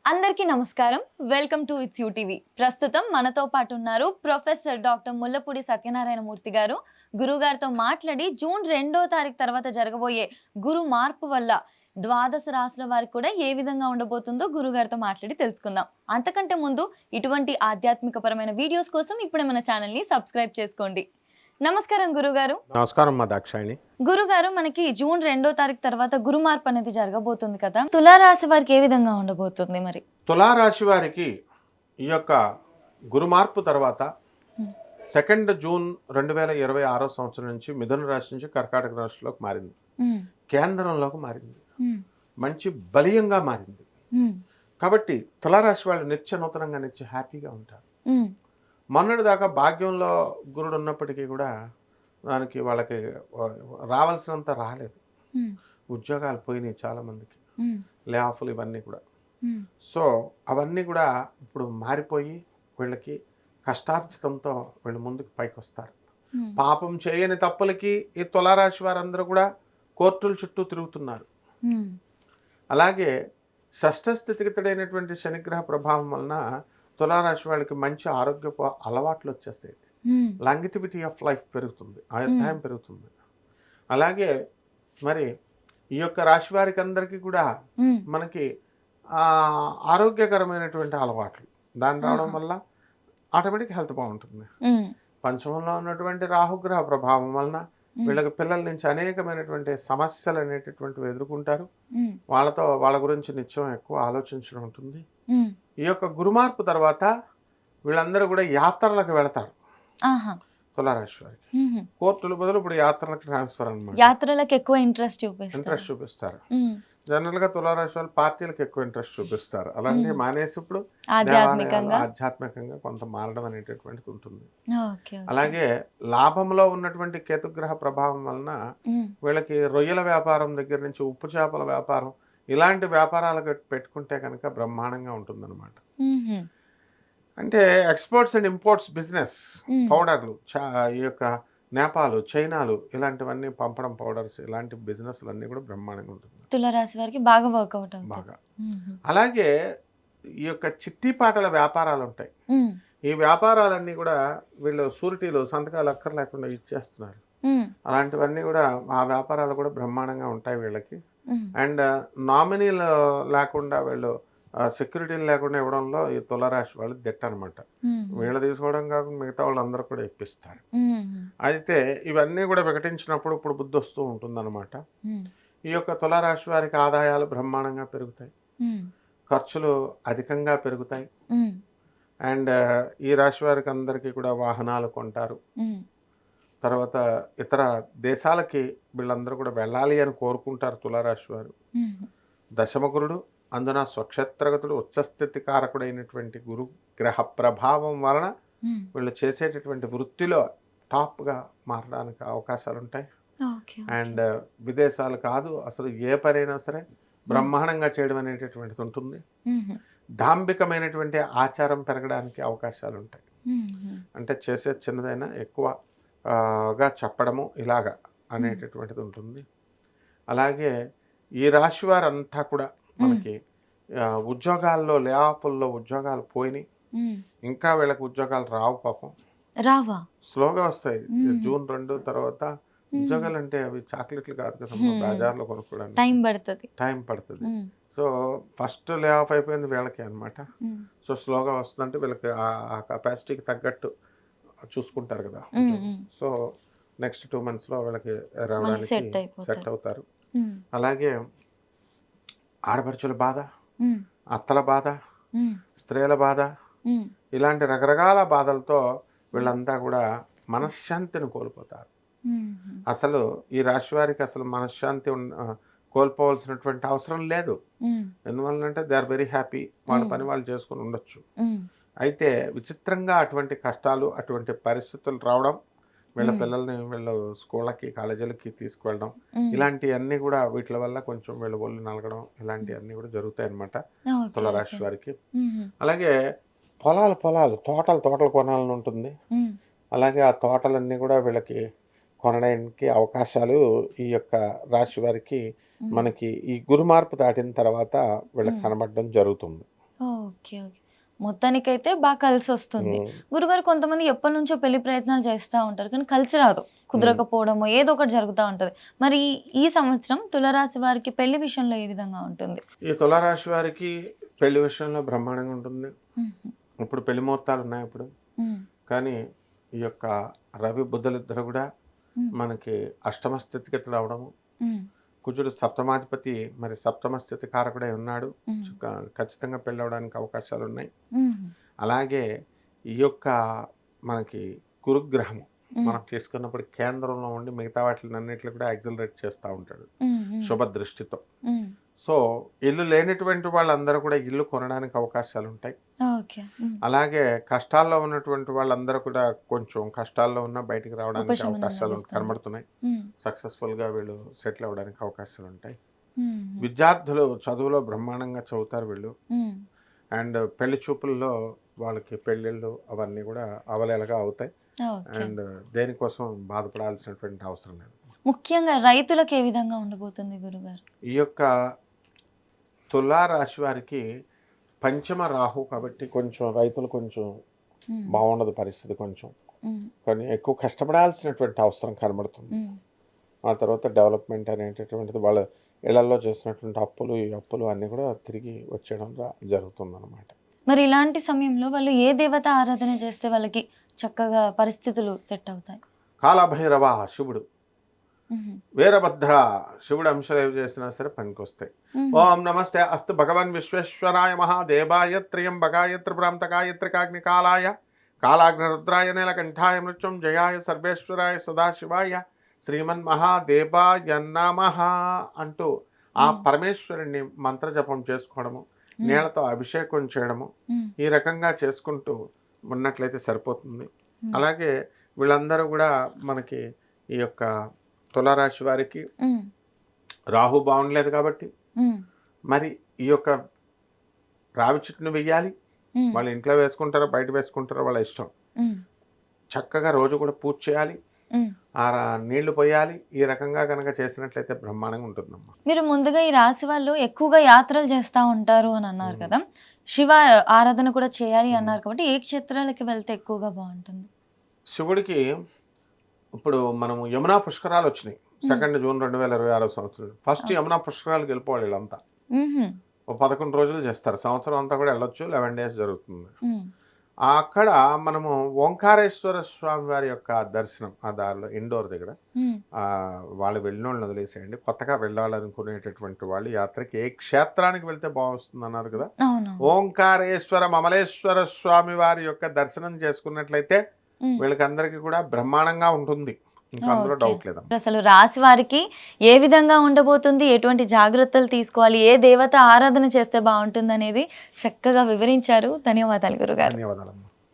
అందరికీ నమస్కారం. Welcome to it's you TV. ప్రస్తుతం మనతో పాటు ఉన్నారు ప్రొఫెసర్ డాక్టర్ ముల్లపూడి సత్యనారాయణ మూర్తి గారు. గురుగారితో మాట్లాడి జూన్ 2వ తారీఖు తర్వాత జరగబోయే గురు మార్పు వల్ల ద్వాదశ రాశుల వారికి కూడా ఏ విధంగా ఉండబోతుందో గురుగారితో మాట్లాడి తెలుసుకుందాం. అంతకంటే ముందు ఇటువంటి ఆధ్యాత్మికపరమైన వీడియోస్ కోసం ఇప్పుడే మన ఛానల్‌ని సబ్స్క్రైబ్ చేసుకోండి. నమస్కారం గురుగారు. నమస్కారం మా దాక్షాయిని. గురుగారు, మనకి జూన్ 2వ తారీఖు తర్వాత గురు మార్పు అనేది జరగబోతుంది కదా! తులారాశి వారికి ఏ విధంగా ఉండబోతుంది మరి? తులారాశి వారికి ఈ యొక్క గురు మార్పు తర్వాత 2 జూన్ 2026 సంవత్సరం నుంచి మిథున రాశి నుంచి కర్కాటక రాశిలోకి మారింది. కేంద్రంలోకి మారింది. మంచి బలీయంగా మారింది. కాబట్టి తులారాశి వాళ్ళు నిత్య నూతనంగా నిత్య హ్యాపీగా ఉంటారు. మొన్నటి దాకా భాగ్యంలో గురుడు ఉన్నప్పటికీ కూడా దానికి వాళ్ళకి రావాల్సినంత రాలేదు. ఉద్యోగాలు పోయినాయి చాలామందికి, లే ఆఫ్లు ఇవన్నీ కూడా. సో అవన్నీ కూడా ఇప్పుడు మారిపోయి వీళ్ళకి కష్టార్జితంతో వీళ్ళు ముందుకు పైకి వస్తారు. పాపం చేయని తప్పులకి ఈ తులారాశి వారందరూ కూడా కోర్టుల చుట్టూ తిరుగుతున్నారు. అలాగే షష్ఠ స్థితిగతుడైనటువంటి శనిగ్రహ ప్రభావం వలన తులారాశి వాళ్ళకి మంచి ఆరోగ్య అలవాట్లు వచ్చేస్తాయి. లాంగిటివిటీ ఆఫ్ లైఫ్ పెరుగుతుంది, ఆయుర్దాయం పెరుగుతుంది. అలాగే మరి ఈ యొక్క రాశి వారికి అందరికీ కూడా మనకి ఆరోగ్యకరమైనటువంటి అలవాట్లు దాని రావడం వల్ల ఆటోమేటిక్ హెల్త్ బాగుంటుంది. పంచమంలో ఉన్నటువంటి రాహుగ్రహ ప్రభావం వలన వీళ్ళకి పిల్లల నుంచి అనేకమైనటువంటి సమస్యలు అనేటటువంటివి ఎదుర్కొంటారు. వాళ్ళ గురించి నిత్యం ఎక్కువ ఆలోచించడం ఉంటుంది. ఈ యొక్క గురుమార్పు తర్వాత వీళ్ళందరూ కూడా యాత్రలకు వెళతారు. తులారాశి వారికి కోర్టుల బదులు ఇప్పుడు యాత్రలకు ట్రాన్స్ఫర్ అన్నమాట. యాత్రలకు ఎక్కువ ఇంట్రెస్ట్ చూపిస్తారు. జనరల్ గా తులారాశి వాళ్ళు పార్టీలకు ఎక్కువ ఇంట్రెస్ట్ చూపిస్తారు. అలాంటివి మానేసి ఇప్పుడు ఆధ్యాత్మికంగా కొంత మారడం అనేటటువంటిది ఉంటుంది. అలాగే లాభంలో ఉన్నటువంటి కేతుగ్రహ ప్రభావం వలన వీళ్ళకి రొయ్యల వ్యాపారం దగ్గర నుంచి ఉప్పు చేపల వ్యాపారం ఇలాంటి వ్యాపారాలకు పెట్టుకుంటే కనుక బ్రహ్మాండంగా ఉంటుందన్నమాట. అంటే ఎక్స్పోర్ట్స్ అండ్ ఇంపోర్ట్స్ బిజినెస్, పౌడర్లు, ఈ యొక్క నేపాలు, చైనాలు ఇలాంటివన్నీ పంపడం, పౌడర్స్ ఇలాంటి బిజినెస్లు అన్నీ కూడా బ్రహ్మాండంగా ఉంటుంది. తులారాశి వారికి బాగా వర్కౌట్ అవుతుంది బాగా. అలాగే ఈ యొక్క చిట్టిపాటల వ్యాపారాలు ఉంటాయి. ఈ వ్యాపారాలన్నీ కూడా వీళ్ళు షూరిటీలు సంతకాలు అక్కర్ లేకుండా ఇచ్చేస్తున్నారు. అలాంటివన్నీ కూడా ఆ వ్యాపారాలు కూడా బ్రహ్మాండంగా ఉంటాయి వీళ్ళకి. అండ్ నామినీలు లేకుండా వీళ్ళు సెక్యూరిటీలు లేకుండా ఇవ్వడంలో ఈ తులారాశి వాళ్ళు దిట్ట అనమాట. వీళ్ళు తీసుకోవడం కాకుండా మిగతా వాళ్ళందరూ కూడా ఇప్పిస్తారు. అయితే ఇవన్నీ కూడా వికటించినప్పుడు ఇప్పుడు బుద్ధి వస్తూ ఉంటుందన్నమాట. ఈ యొక్క తులారాశి వారికి ఆదాయాలు బ్రహ్మాండంగా పెరుగుతాయి, ఖర్చులు అధికంగా పెరుగుతాయి. అండ్ ఈ రాశి వారికి అందరికీ కూడా వాహనాలు కొంటారు. తర్వాత ఇతర దేశాలకి వీళ్ళందరూ కూడా వెళ్ళాలి అని కోరుకుంటారు తులారాశి వారు. దశమగురుడు అందున స్వక్షేత్రగతుడు ఉచ్చస్థితి కారకుడైనటువంటి గురు గ్రహ ప్రభావం వలన వీళ్ళు చేసేటటువంటి వృత్తిలో టాప్గా మారడానికి అవకాశాలు ఉంటాయి. అండ్ విదేశాలు కాదు, అసలు ఏ పనైనా సరే బ్రహ్మాండంగా చేయడం అనేటటువంటిది ఉంటుంది. డాంబికమైనటువంటి ఆచారం పెరగడానికి అవకాశాలు ఉంటాయి. అంటే చేసే చిన్నదైనా ఎక్కువగా చెప్పడము ఇలాగా అనేటటువంటిది ఉంటుంది. అలాగే ఈ రాశి వారంతా కూడా మనకి ఉద్యోగాల్లో లే ఆఫ్ల్లో ఉద్యోగాలు పోయినాయి. ఇంకా వీళ్ళకి ఉద్యోగాలు రావు, పాపం రావా, స్లోగా వస్తాయి. జూన్ 2 తర్వాత ఉద్యోగాలు అంటే అవి చాక్లెట్లు కాదు కదా, బజార్లో కొనుక్కోవడానికి టైం పడుతుంది. సో ఫస్ట్ లే ఆఫ్ అయిపోయింది వీళ్ళకి అనమాట. సో స్లోగా వస్తుందంటే వీళ్ళకి ఆ కెపాసిటీకి తగ్గట్టు చూసుకుంటారు కదా. సో నెక్స్ట్ 2 monthsలో వీళ్ళకి రావడానికి సెట్ అవుతారు. అలాగే ఆడపడుచుల బాధ, అత్తల బాధ, స్త్రీల బాధ, ఇలాంటి రకరకాల బాధలతో వీళ్ళంతా కూడా మనశ్శాంతిని కోల్పోతారు. అసలు ఈ రాశి వారికి అసలు మనశ్శాంతి కోల్పోవాల్సినటువంటి అవసరం లేదు. ఎందువల్లంటే దే ఆర్ వెరీ హ్యాపీ, వాళ్ళ పని వాళ్ళు చేసుకుని ఉండొచ్చు. అయితే విచిత్రంగా అటువంటి కష్టాలు, అటువంటి పరిస్థితులు రావడం, వీళ్ళ పిల్లల్ని వీళ్ళు స్కూళ్ళకి కాలేజీలకి తీసుకువెళ్ళడం, ఇలాంటివన్నీ కూడా వీటి వల్ల కొంచెం వీళ్ళ ఒళ్ళు నలగడం ఇలాంటివన్నీ కూడా జరుగుతాయి అన్నమాట తులారాశి వారికి. అలాగే పొలాలు తోటలు కొనాలని ఉంటుంది. అలాగే ఆ తోటలన్నీ కూడా వీళ్ళకి కొనడానికి అవకాశాలు ఈ యొక్క రాశి వారికి మనకి ఈ గురు మార్పు దాటిన తర్వాత వీళ్ళకి కనబడడం జరుగుతుంది. ఓకే. ఓకే. మొత్తానికైతే బాగా కలిసొస్తుంది. గురుగారు కొంతమంది ఎప్పటినుంచో పెళ్లి ప్రయత్నాలు చేస్తా ఉంటారు. కానీ కలిసి రాదు. కుదరకపోవడమో ఏదో ఒకటి జరుగుతా ఉంటది. మరి ఈ సంవత్సరం తులారాశి వారికి పెళ్లి విషయంలో ఏ విధంగా ఉంటుంది? ఈ తులారాశి వారికి పెళ్లి విషయంలో బ్రహ్మాండంగా ఉంటుంది. హుహు. ఇప్పుడు పెళ్లి ముహూర్తాలు ఉన్నాయి ఇప్పుడు. హ్మ్. కానీ ఈ యొక్క రవి బుధులిద్దరు కూడా హ్మ్. మనకి అష్టమ స్థితిగతులు అవడము, హ్మ్. కుజుడు సప్తమాధిపతి మరి సప్తమ స్థితి కారకుడై ఉన్నాడు. హ్మ్. ఖచ్చితంగా పెళ్ళి అవడానికి అవకాశాలు ఉన్నాయి. హుహు. అలాగే ఈ యొక్క మనకి గురుగ్రహం హ్మ్. మనం తీసుకున్నప్పుడు కేంద్రంలో ఉండి మిగతా వాటిని కూడా యాక్సిలరేట్ చేస్తూ ఉంటాడు హ్మ్. హ్మ్. శుభ దృష్టితో. హ్మ్. సో ఇల్లు లేనటువంటి వాళ్ళందరూ కూడా ఇల్లు కొనడానికి అవకాశాలు ఉంటాయి. ఓకే. హ్మ్. అలాగే కష్టాల్లో ఉన్నటువంటి వాళ్ళందరూ కూడా కొంచెం కష్టాల్లో ఉన్న బయటికి రావడానికి ఉపశమనం అవకాశాలు లభిస్తుంది. కనబడుతున్నాయి. హ్మ్. సక్సెస్ఫుల్గా వీళ్ళు సెటిల్ అవ్వడానికి అవకాశాలు ఉంటాయి. హ్మ్. విద్యార్థులు చదువులో బ్రహ్మాండంగా చదువుతారు వీళ్ళు. హ్మ్. అండ్ పెళ్లి చూపుల్లో వాళ్ళకి పెళ్ళిళ్ళు అవన్నీ కూడా అవలేలగా అవుతాయి. ఓకే. అండ్ దేనికోసం బాధపడాల్సినటువంటి అవసరం లేదు. ముఖ్యంగా రైతులకు ఏ విధంగా ఉండబోతుంది గురుగారు? ఈ యొక్క తులారాశి వారికి పంచమ రాహు కాబట్టి కొంచెం రైతులు కొంచెం హ్మ్. బాగుండదు పరిస్థితి. కొంచెం హ్మ్. కొన్ని ఎక్కువ కష్టపడాల్సినటువంటి అవసరం కనబడుతుంది. హ్మ్. ఆ తర్వాత డెవలప్మెంట్ అనేటటువంటిది వాళ్ళ ఇళ్లలో చేసినటువంటి ఈ అప్పులు అన్నీ కూడా తిరిగి వచ్చేయడం జరుగుతుందన్నమాట. మరి ఇలాంటి సమయంలో వాళ్ళు ఏ దేవత ఆరాధన చేస్తే వాళ్ళకి చక్కగా పరిస్థితులు సెట్ అవుతాయి? కాలభైరవ శివుడు, హుహు. వీరభద్ర శివుడు అంశాలు ఏవి చేసినా సరే పనికొస్తాయి. హుహు. ఓం నమస్తే అస్తు భగవన్ విశ్వేశ్వరాయ మహాదేవాయ త్ర్యంబకాయ త్రిపురాంతకాయ త్రికాగ్నికాలాయ కాలాగ్నిరుద్రాయ నీలకంఠాయ మృత్యుంజయాయ సర్వేశ్వరాయ సదాశివాయ శ్రీమన్ మహాదేవాయ నమః అంటూ ఆ హ్మ్. పరమేశ్వరుణ్ణి మంత్రజపం చేసుకోవడము, హ్మ్. నీళ్లతో అభిషేకం చేయడము, హ్మ్. ఈ రకంగా చేసుకుంటూ ఉన్నట్లయితే సరిపోతుంది. హ్మ్. అలాగే వీళ్ళందరూ కూడా మనకి ఈ యొక్క తులారాశి వారికి హ్మ్. రాహు బాగుండలేదు కాబట్టి హ్మ్. మరి ఈ యొక్క రావి చెట్టును వెయ్యాలి. హ్మ్. వాళ్ళు ఇంట్లో వేసుకుంటారో బయట వేసుకుంటారో వాళ్ళ ఇష్టం. హ్మ్. చక్కగా రోజు కూడా పూజ చేయాలి. హ్మ్. నీళ్లు పోయాలి. ఈ రకంగా కనుక చేసినట్లయితే బ్రహ్మాండంగా ఉంటుందమ్మా. మీరు ముందుగా ఈ రాశి వాళ్ళు ఎక్కువగా యాత్రలు చేస్తా ఉంటారు అని అన్నారు కదా! శివ ఆరాధన కూడా చేయాలి అన్నారు కాబట్టి ఏ క్షేత్రాలకి వెళ్తే ఎక్కువగా బావుంటుంది? శివుడికి ఇప్పుడు మనము యమునా పుష్కరాలు వచ్చినాయి. హ్మ్. 2 జూన్ 2026 సంవత్సరం. First okay. యమునా పుష్కరాలకు వెళ్ళిపోవాలి వీళ్ళంతా. హుహు. ఓ 11 రోజులు చేస్తారు. సంవత్సరం అంతా కూడా వెళ్ళొచ్చు. 11 డేస్ జరుగుతుంది. హ్మ్. అక్కడ మనము ఓంకారేశ్వర స్వామి వారి యొక్క దర్శనం ఆ దారిలో ఇండోర్ దగ్గర హ్మ్. వాళ్ళు వెళ్ళినోళ్ళని వదిలేసేయండి. కొత్తగా వెళ్ళాలనుకునేటటువంటి వాళ్ళు యాత్రకి ఏ క్షేత్రానికి వెళ్తే బాగొస్తుంది అన్నారు కదా! అవునవును. ఓంకారేశ్వర మమలేశ్వర స్వామి వారి యొక్క దర్శనం చేసుకున్నట్లయితే హ్మ్. వీళ్ళకందరికీ కూడా బ్రహ్మాండంగా ఉంటుంది. ఇంకా అందులో ఓకే. డౌట్ లేదమ్మా. అసలు రాశి వారికి ఏ విధంగా ఉండబోతుంది? ఎటువంటి జాగ్రత్తలు తీసుకోవాలి? ఏ దేవత ఆరాధన చేస్తే బావుంటుందనేది చక్కగా వివరించారు. ధన్యవాదాలు గురుగారు. ధన్యవాదాలమ్మా.